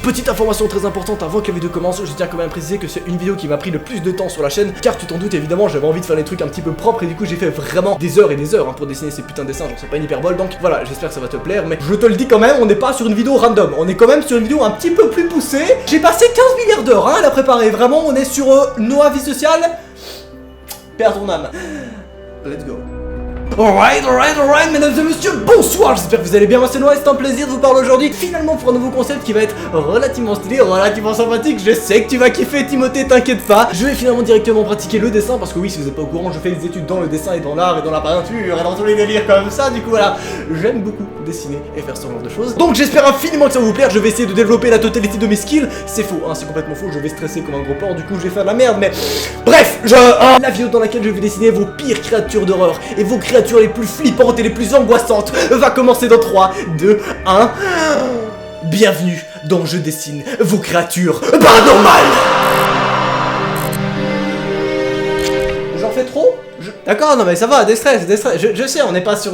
Petite information très importante avant que la vidéo commence, je tiens quand même à préciser que c'est une vidéo qui m'a pris le plus de temps sur la chaîne, car tu t'en doutes évidemment, j'avais envie de faire des trucs un petit peu propres et du coup j'ai fait vraiment des heures et des heures pour dessiner ces putains de dessins, genre c'est pas une hyperbole, donc voilà, j'espère que ça va te plaire, mais je te le dis quand même, on n'est pas sur une vidéo random, on est quand même sur une vidéo un petit peu plus poussée. J'ai passé 15 milliards d'heures à la préparer, vraiment, on est sur Noah vie sociale, perds ton âme, let's go. Alright, mesdames et messieurs, bonsoir, j'espère que vous allez bien, moi c'est Noah, c'est un plaisir de vous parler aujourd'hui, finalement pour un nouveau concept qui va être relativement stylé, relativement sympathique, je sais que tu vas kiffer Timothée, t'inquiète pas. Je vais finalement directement pratiquer le dessin, parce que oui, si vous n'êtes pas au courant, je fais des études dans le dessin et dans l'art et dans la peinture et dans tous les délires comme ça, du coup voilà, j'aime beaucoup dessiner et faire ce genre de choses. Donc j'espère infiniment que ça va vous plaire, je vais essayer de développer la totalité de mes skills, c'est faux, hein, c'est complètement faux, je vais stresser comme un gros porc, du coup je vais faire de la merde, mais bref, la vidéo dans laquelle je vais dessiner vos pires créatures d'horreur et vos créatures les plus flippantes et les plus angoissantes va commencer dans 3, 2, 1. Bienvenue dans Je dessine vos créatures paranormales. J'en fais trop? D'accord, non mais ça va, déstresse, je sais, on n'est pas sur...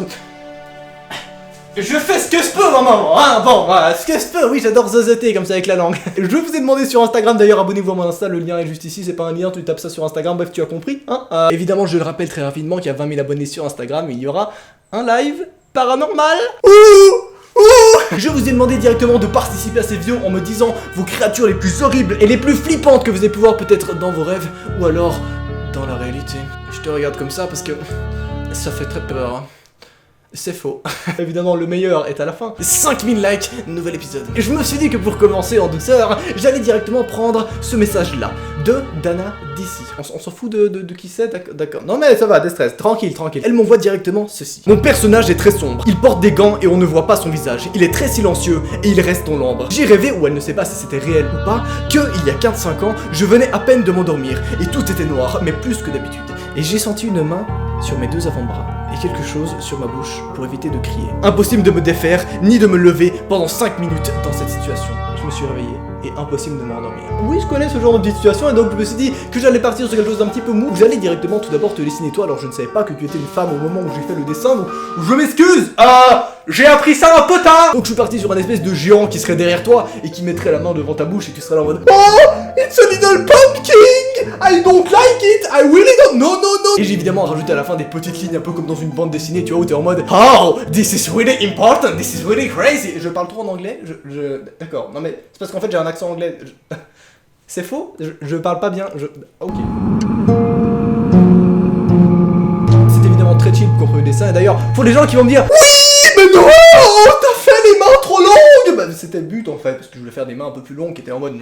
Je fais ce que je peux, maman, hein, bon, voilà, ce que je peux, oui, j'adore zozoter comme ça avec la langue. Je vous ai demandé sur Instagram, d'ailleurs, abonnez-vous à mon Insta, le lien est juste ici, c'est pas un lien, tu tapes ça sur Instagram, bref, tu as compris, hein. Évidemment, je le rappelle très rapidement qu'il y a 20 000 abonnés sur Instagram, et il y aura un live paranormal. Je vous ai demandé directement de participer à cette vidéo en me disant vos créatures les plus horribles et les plus flippantes que vous avez pu voir peut-être dans vos rêves, ou alors dans la réalité. Je te regarde comme ça parce que ça fait très peur, hein. C'est faux. Évidemment, le meilleur est à la fin. 5000 likes, nouvel épisode. Et je me suis dit que pour commencer en douceur, j'allais directement prendre ce message-là. De Dana d'ici. On s'en fout de qui c'est, d'accord. Non mais ça va, déstresse, tranquille. Elle m'envoie directement ceci. Mon personnage est très sombre. Il porte des gants et on ne voit pas son visage. Il est très silencieux et il reste dans l'ombre. J'ai rêvé, ou elle ne sait pas si c'était réel ou pas, que il y a 15-5 ans, je venais à peine de m'endormir et tout était noir, mais plus que d'habitude. Et j'ai senti une main sur mes deux avant-bras et quelque chose sur ma bouche pour éviter de crier. Impossible de me défaire, ni de me lever pendant 5 minutes dans cette situation. Je me suis réveillé et impossible de m'endormir. Oui, je connais ce genre de petite situation et donc je me suis dit que j'allais partir sur quelque chose d'un petit peu mou. J'allais directement tout d'abord te dessiner toi, alors je ne savais pas que tu étais une femme au moment où j'ai fait le dessin, donc je m'excuse. J'ai appris ça un peu tard. Donc je suis parti sur un espèce de géant qui serait derrière toi et qui mettrait la main devant ta bouche et tu serais là en mode oh, it's a little pumpkin, I don't like it, I really don't, no. Et j'ai évidemment rajouté à la fin des petites lignes un peu comme dans une bande dessinée, tu vois, où t'es en mode oh, this is really important, this is really crazy. Je parle trop en anglais, d'accord, non mais c'est parce qu'en fait j'ai un accent anglais. C'est faux, je parle pas bien, ok. C'est évidemment très chill pour comprendre le dessin, et d'ailleurs, pour les gens qui vont me dire oui, mais non, t'as fait les mains trop longues. Bah c'était le but en fait, parce que je voulais faire des mains un peu plus longues qui étaient en mode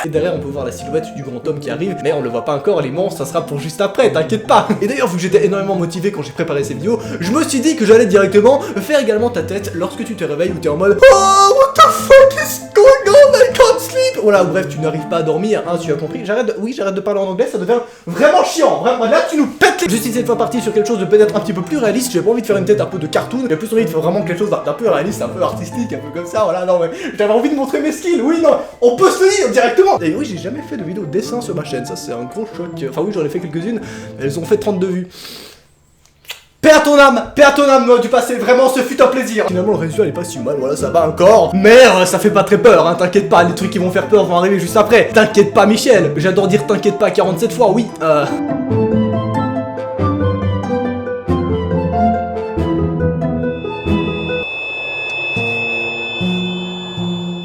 et derrière on peut voir la silhouette du grand homme qui arrive, mais on le voit pas encore, les monstres ça sera pour juste après, t'inquiète pas. Et d'ailleurs vu que j'étais énormément motivé quand j'ai préparé ces vidéos, je me suis dit que j'allais directement faire également ta tête lorsque tu te réveilles où t'es en mode oh, what the fuck is going on, I can't sleep. Voilà, bref, tu n'arrives pas à dormir, hein, tu as compris. J'arrête de parler en anglais, ça devient vraiment chiant, vraiment, là tu nous pètes les... Je suis cette fois parti sur quelque chose de peut-être un petit peu plus réaliste, j'ai pas envie de faire une tête un peu de cartoon, j'ai plus envie de faire vraiment quelque chose d'un peu réaliste, un peu artistique, un peu comme ça, voilà, non mais j'avais envie de montrer mes skills, oui, non, on peut se le dire directement. Et oui, j'ai jamais fait de vidéo de dessin sur ma chaîne, ça c'est un gros choc, enfin oui, j'en ai fait quelques-unes, elles ont fait 32 vues. Paix à ton âme, Noah du passé, vraiment ce fut un plaisir. Finalement le résultat il est pas si mal, voilà, ça va encore. Mais ça fait pas très peur, hein, t'inquiète pas, les trucs qui vont faire peur vont arriver juste après. T'inquiète pas Michel, j'adore dire t'inquiète pas 47 fois, oui.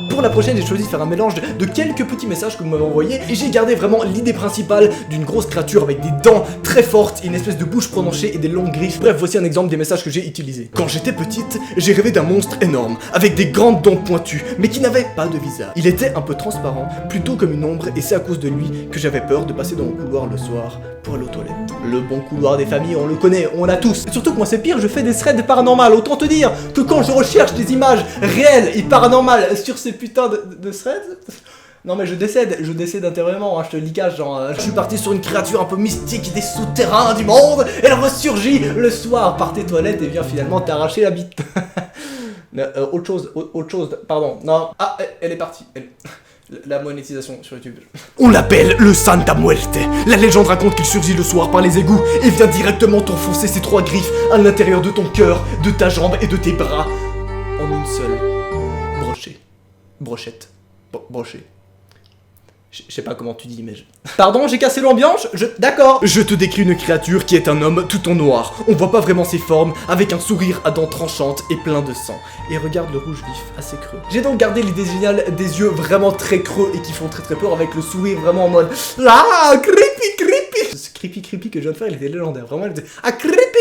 Pour la prochaine, j'ai choisi de faire un mélange de quelques petits messages que vous m'avez envoyés et j'ai gardé vraiment l'idée principale d'une grosse créature avec des dents très fortes et une espèce de bouche prononcée et des longues griffes. Bref, voici un exemple des messages que j'ai utilisés. Quand j'étais petite, j'ai rêvé d'un monstre énorme avec des grandes dents pointues mais qui n'avait pas de visage. Il était un peu transparent, plutôt comme une ombre et c'est à cause de lui que j'avais peur de passer dans mon couloir le soir pour aller aux toilettes. Le bon couloir des familles, on le connaît, on l'a tous. Et surtout que moi c'est pire, je fais des threads paranormales. Autant te dire que quand je recherche des images réelles et paranormales sur ces putains de threads, non mais je décède intérieurement, hein, je te le cache, genre je suis parti sur une créature un peu mystique des souterrains du monde, elle ressurgit le soir par tes toilettes et vient finalement t'arracher la bite. Autre chose, pardon, non, ah, elle est partie, la monétisation sur YouTube. On l'appelle le Santa Muerte. La légende raconte qu'il surgit le soir par les égouts et vient directement t'enfoncer ses 3 griffes à l'intérieur de ton cœur, de ta jambe et de tes bras en une seule brochette. Broché. Je sais pas comment tu dis, mais Pardon, j'ai cassé l'ambiance. D'accord. Je te décris une créature qui est un homme tout en noir. On voit pas vraiment ses formes, avec un sourire à dents tranchantes et plein de sang. Et regarde le rouge vif, assez creux. J'ai donc gardé l'idée géniale des yeux vraiment très creux et qui font très peur, avec le sourire vraiment en mode ah, creepy. Ce creepy que je viens de faire, il était légendaire. Vraiment, il était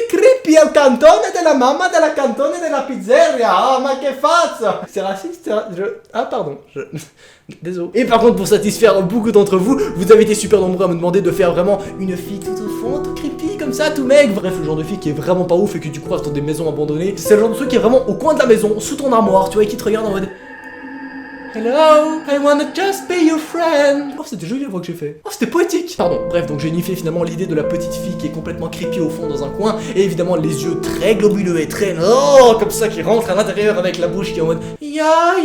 creepy, el cantone de la mamma de la cantone de la pizzeria. Oh, ma que face. C'est raciste, Ah, pardon. Désolé. Et par contre, pour satisfaire beaucoup d'entre vous, vous avez été super nombreux à me demander de faire vraiment une fille tout au fond, tout creepy comme ça, tout mec. Bref, le genre de fille qui est vraiment pas ouf et que tu croises dans des maisons abandonnées. C'est le genre de truc qui est vraiment au coin de la maison, sous ton armoire, tu vois, et qui te regarde en mode Hello, I wanna just be your friend. Oh, c'était joli la voix que j'ai fait. Oh, c'était poétique. Pardon, bref, donc j'ai niffé finalement l'idée de la petite fille qui est complètement creepy au fond dans un coin. Et évidemment les yeux très globuleux et très comme ça qui rentrent à l'intérieur avec la bouche qui est en mode ya.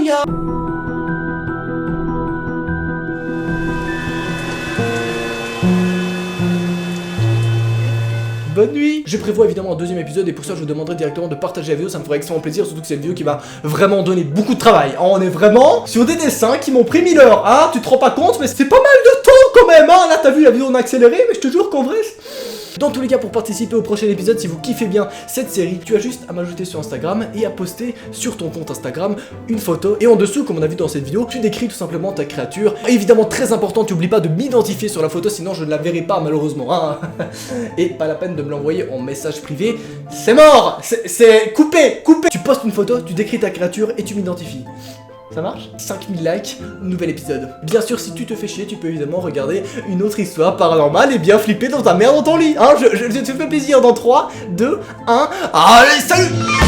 Bonne nuit. Je prévois évidemment un deuxième épisode et pour ça je vous demanderai directement de partager la vidéo, ça me ferait extrêmement plaisir, surtout que c'est une vidéo qui m'a vraiment donné beaucoup de travail. On est vraiment sur des dessins qui m'ont pris 1000 heures, hein, tu te rends pas compte, mais c'est pas mal de temps quand même, hein. Là t'as vu la vidéo en accéléré, mais je te jure qu'en vrai... Dans tous les cas, pour participer au prochain épisode, si vous kiffez bien cette série, tu as juste à m'ajouter sur Instagram et à poster sur ton compte Instagram une photo. Et en dessous, comme on a vu dans cette vidéo, tu décris tout simplement ta créature. Et évidemment, très important, tu n'oublies pas de m'identifier sur la photo, sinon je ne la verrai pas malheureusement. Hein. Et pas la peine de me l'envoyer en message privé. C'est mort. C'est coupé. Tu postes une photo, tu décris ta créature et tu m'identifies. Ça marche? 5000 likes, nouvel épisode. Bien sûr, si tu te fais chier, tu peux évidemment regarder une autre histoire paranormale et bien flipper dans ta merde dans ton lit. Hein, je te fais plaisir dans 3, 2, 1. Allez, salut!